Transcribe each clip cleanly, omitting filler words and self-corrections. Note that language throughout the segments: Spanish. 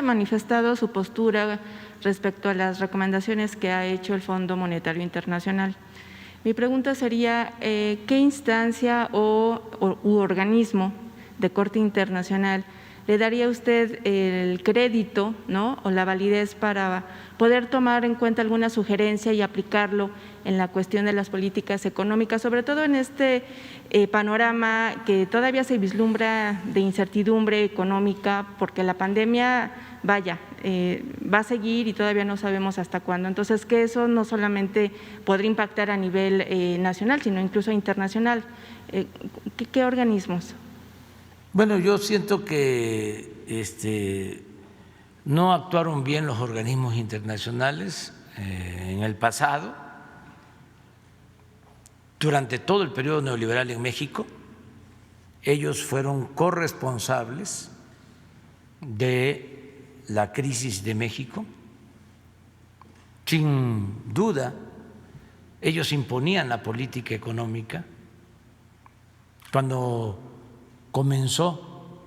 manifestado su postura respecto a las recomendaciones que ha hecho el Fondo Monetario Internacional. Mi pregunta sería, ¿qué instancia u organismo de corte internacional le daría a usted el crédito, ¿no?, o la validez para poder tomar en cuenta alguna sugerencia y aplicarlo en la cuestión de las políticas económicas, sobre todo en este panorama que todavía se vislumbra de incertidumbre económica, porque la pandemia, va a seguir y todavía no sabemos hasta cuándo? Entonces, que eso no solamente podría impactar a nivel nacional, sino incluso internacional. ¿Qué organismos? Bueno, yo siento que no actuaron bien los organismos internacionales en el pasado, durante todo el periodo neoliberal en México. Ellos fueron corresponsables de la crisis de México. Sin duda, ellos imponían la política económica. Cuando comenzó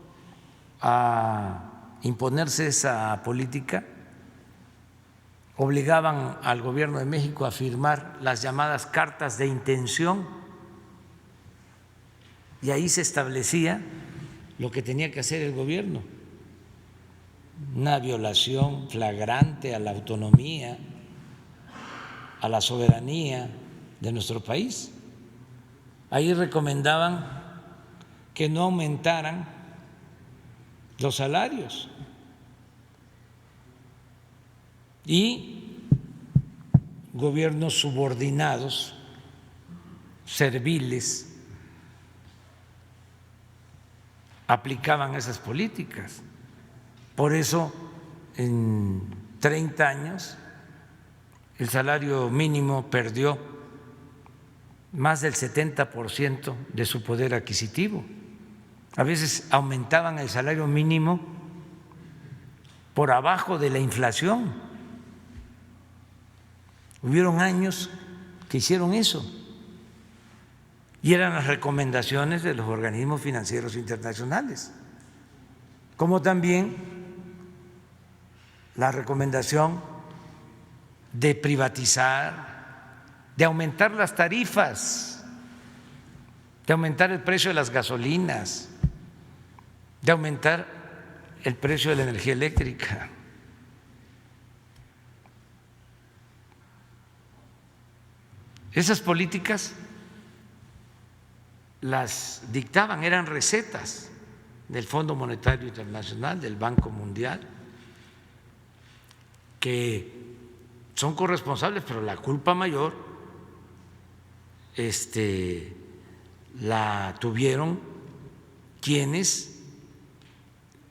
a imponerse esa política, obligaban al gobierno de México a firmar las llamadas cartas de intención, y ahí se establecía lo que tenía que hacer el gobierno: una violación flagrante a la autonomía, a la soberanía de nuestro país. Ahí recomendaban que no aumentaran los salarios y gobiernos subordinados, serviles, aplicaban esas políticas. Por eso, en 30 años, el salario mínimo perdió más del 70% de su poder adquisitivo. A veces aumentaban el salario mínimo por abajo de la inflación. Hubieron años que hicieron eso, y eran las recomendaciones de los organismos financieros internacionales, como también la recomendación de privatizar, de aumentar las tarifas, de aumentar el precio de las gasolinas, de aumentar el precio de la energía eléctrica. Esas políticas las dictaban, eran recetas del Fondo Monetario Internacional, del Banco Mundial, que son corresponsables, pero la culpa mayor la tuvieron quienes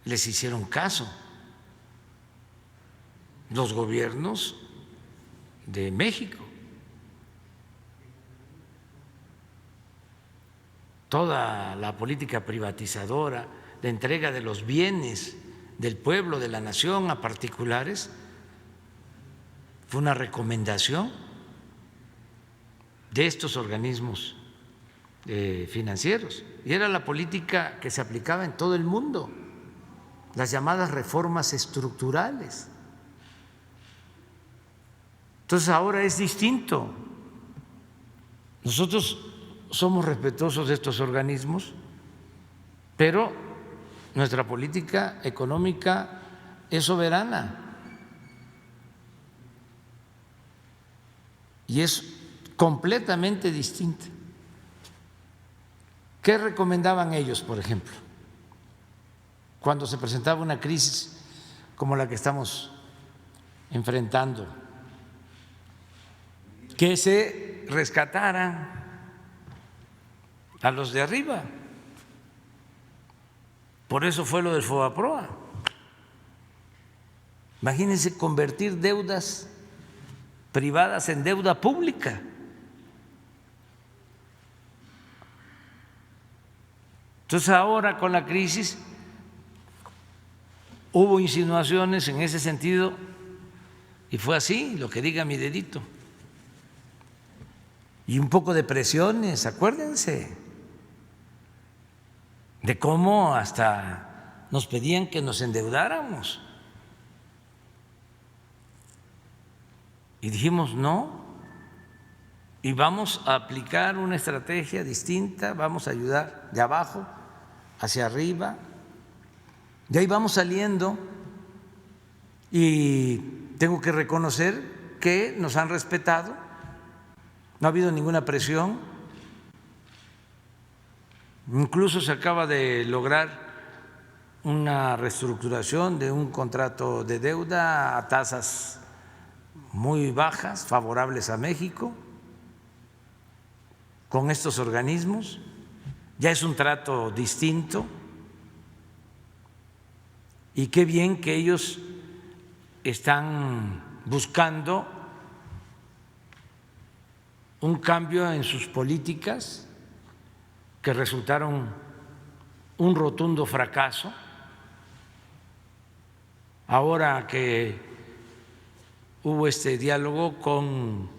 les hicieron caso: los gobiernos de México. Toda la política privatizadora, de entrega de los bienes del pueblo, de la nación, a particulares, fue una recomendación de estos organismos financieros, y era la política que se aplicaba en todo el mundo, las llamadas reformas estructurales. Entonces ahora es distinto. Nosotros somos respetuosos de estos organismos, pero nuestra política económica es soberana y es completamente distinta. ¿Qué recomendaban ellos, por ejemplo, cuando se presentaba una crisis como la que estamos enfrentando? Que se rescatara a los de arriba. Por eso fue lo del FOBAPROA. Imagínense convertir deudas privadas en deuda pública. Entonces ahora, con la crisis, hubo insinuaciones en ese sentido, y fue así, lo que diga mi dedito, y un poco de presiones, acuérdense de cómo hasta nos pedían que nos endeudáramos Y dijimos no, y vamos a aplicar una estrategia distinta, vamos a ayudar de abajo hacia arriba. De ahí vamos saliendo y tengo que reconocer que nos han respetado, no ha habido ninguna presión, incluso se acaba de lograr una reestructuración de un contrato de deuda a tasas muy bajas, favorables a México, con estos organismos. Ya es un trato distinto y qué bien que ellos están buscando un cambio en sus políticas que resultaron un rotundo fracaso. Ahora que hubo este diálogo con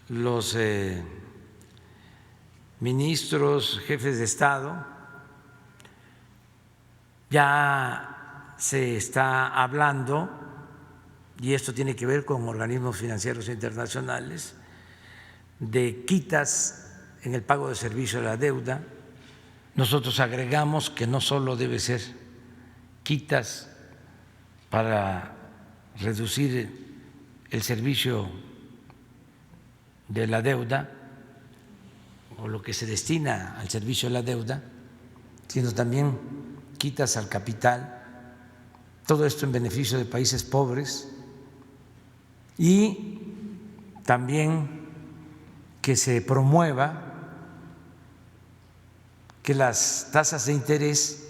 los ministros, jefes de Estado, ya se está hablando, y esto tiene que ver con organismos financieros internacionales, de quitas en el pago de servicio de la deuda. Nosotros agregamos que no solo debe ser quitas para reducir el servicio de la deuda o lo que se destina al servicio de la deuda, sino también quitas al capital, todo esto en beneficio de países pobres, y también que se promueva que las tasas de interés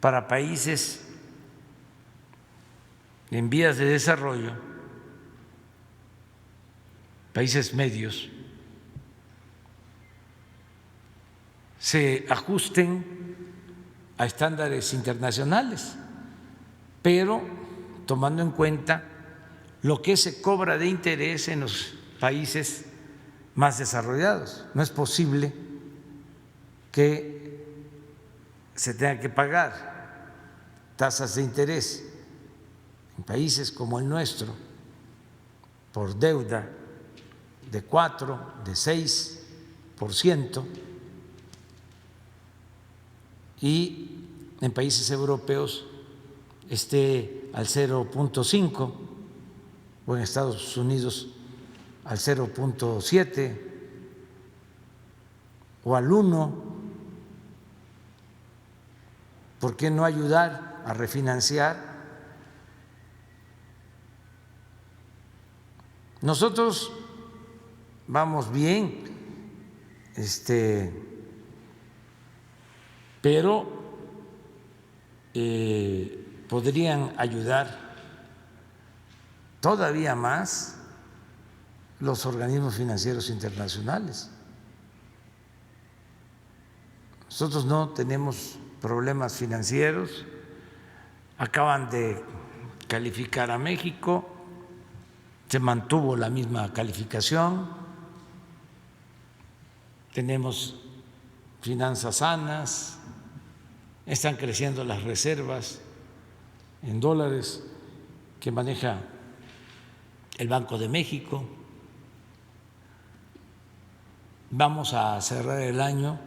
para países en vías de desarrollo, países medios, se ajusten a estándares internacionales, pero tomando en cuenta lo que se cobra de interés en los países más desarrollados. No es posible que se tenga que pagar tasas de interés en países como el nuestro por deuda de 4, de 6%, y en países europeos esté al 0.5 o en Estados Unidos al 0.7 o al 1. ¿Por qué no ayudar a refinanciar? Nosotros vamos bien, pero podrían ayudar todavía más los organismos financieros internacionales. Nosotros no tenemos problemas financieros, acaban de calificar a México, se mantuvo la misma calificación, tenemos finanzas sanas, están creciendo las reservas en dólares que maneja el Banco de México. Vamos a cerrar el año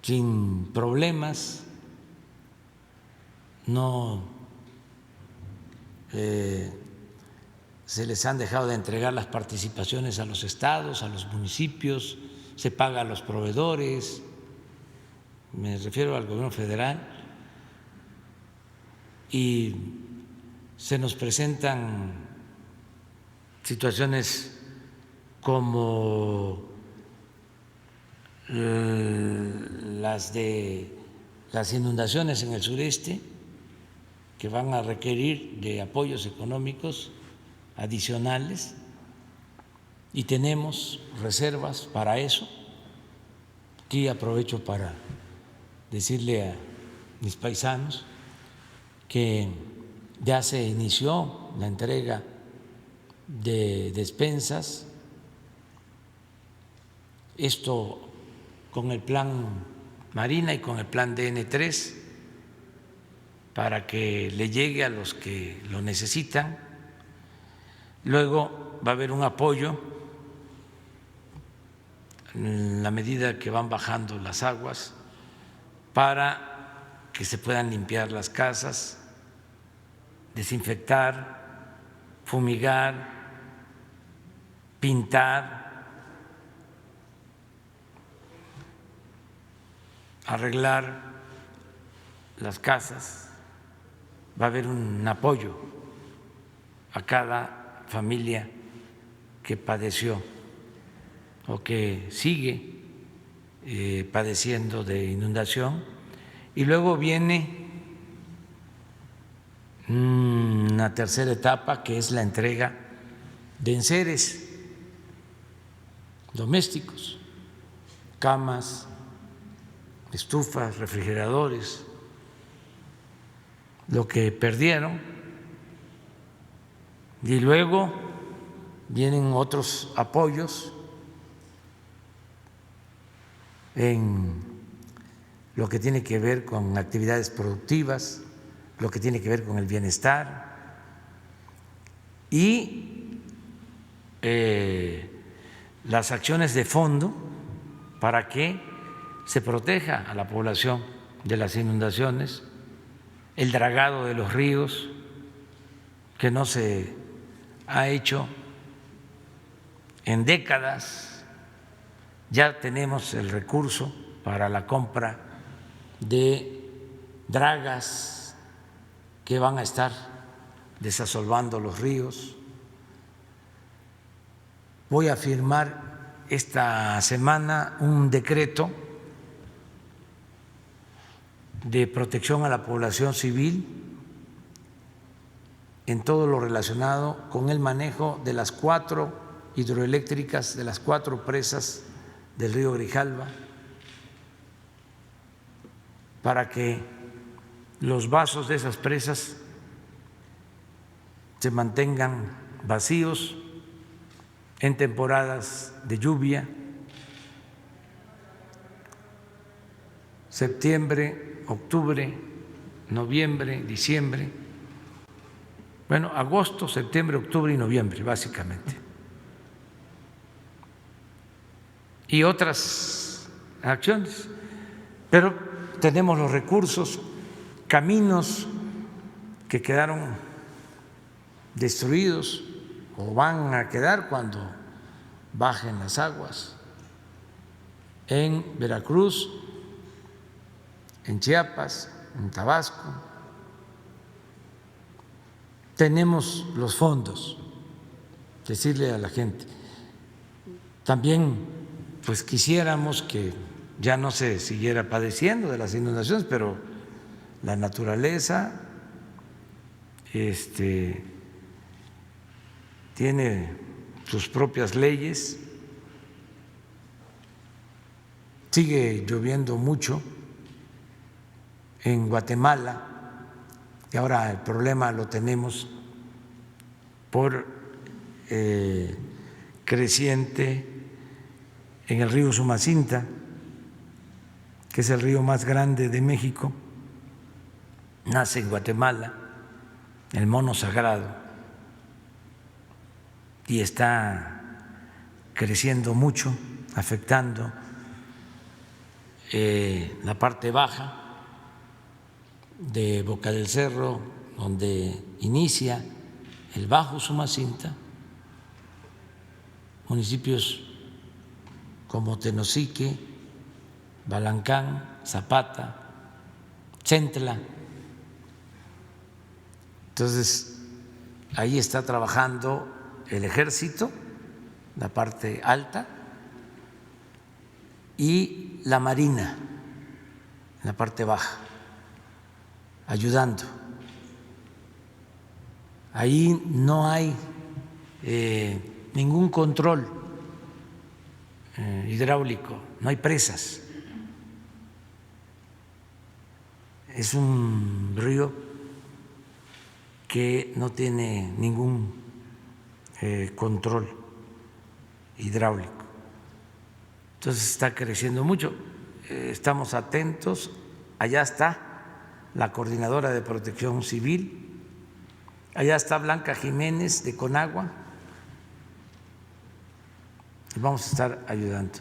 sin problemas, no se les han dejado de entregar las participaciones a los estados, a los municipios, se paga a los proveedores, me refiero al gobierno federal, y se nos presentan situaciones como las de las inundaciones en el sureste, que van a requerir de apoyos económicos adicionales, y tenemos reservas para eso. Aquí aprovecho para decirle a mis paisanos que ya se inició la entrega de despensas, esto con el plan Marina y con el plan DN3, para que le llegue a los que lo necesitan. Luego va a haber un apoyo en la medida que van bajando las aguas para que se puedan limpiar las casas, desinfectar, fumigar, pintar, arreglar las casas. Va a haber un apoyo a cada familia que padeció o que sigue padeciendo de inundación. Y luego viene una tercera etapa, que es la entrega de enseres domésticos, camas, estufas, refrigeradores, lo que perdieron. Y luego vienen otros apoyos en lo que tiene que ver con actividades productivas, lo que tiene que ver con el bienestar y las acciones de fondo para que se proteja a la población de las inundaciones, el dragado de los ríos, que no se ha hecho en décadas. Ya tenemos el recurso para la compra de dragas que van a estar desasolvando los ríos. Voy a firmar esta semana un decreto de protección a la población civil en todo lo relacionado con el manejo de las 4 hidroeléctricas, de las 4 presas del río Grijalva, para que los vasos de esas presas se mantengan vacíos en temporadas de lluvia. Septiembre, octubre, noviembre, diciembre, bueno, agosto, septiembre, octubre y noviembre, básicamente. Y otras acciones, pero tenemos los recursos, caminos que quedaron destruidos o van a quedar cuando bajen las aguas en Veracruz, en Chiapas, en Tabasco. Tenemos los fondos, decirle a la gente. También pues quisiéramos que ya no se siguiera padeciendo de las inundaciones, pero la naturaleza tiene sus propias leyes. Sigue lloviendo mucho en Guatemala y ahora el problema lo tenemos por creciente en el río Sumacinta, que es el río más grande de México. Nace en Guatemala, el mono sagrado, y está creciendo mucho, afectando la parte baja de Boca del Cerro, donde inicia el Bajo Sumacinta, municipios como Tenosique, Balancán, Zapata, Centla. Entonces, ahí está trabajando el ejército, la parte alta, y la marina, la parte baja, ayudando. Ahí no hay ningún control hidráulico, no hay presas. Es un río que no tiene ningún control hidráulico. Entonces está creciendo mucho. Estamos atentos. Allá está la Coordinadora de Protección Civil, allá está Blanca Jiménez de Conagua, y vamos a estar ayudando.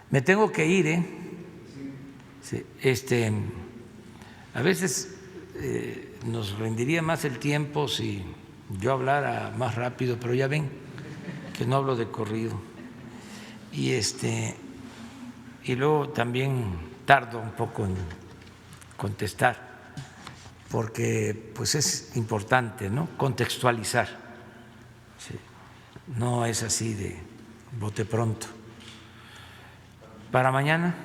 Me tengo que ir, ¿eh? Sí, a veces nos rendiría más el tiempo si yo hablara más rápido, pero ya ven que no hablo de corrido. Y luego también tardo un poco en contestar, porque pues es importante, ¿no?, contextualizar. Sí, no es así de bote pronto. Para mañana.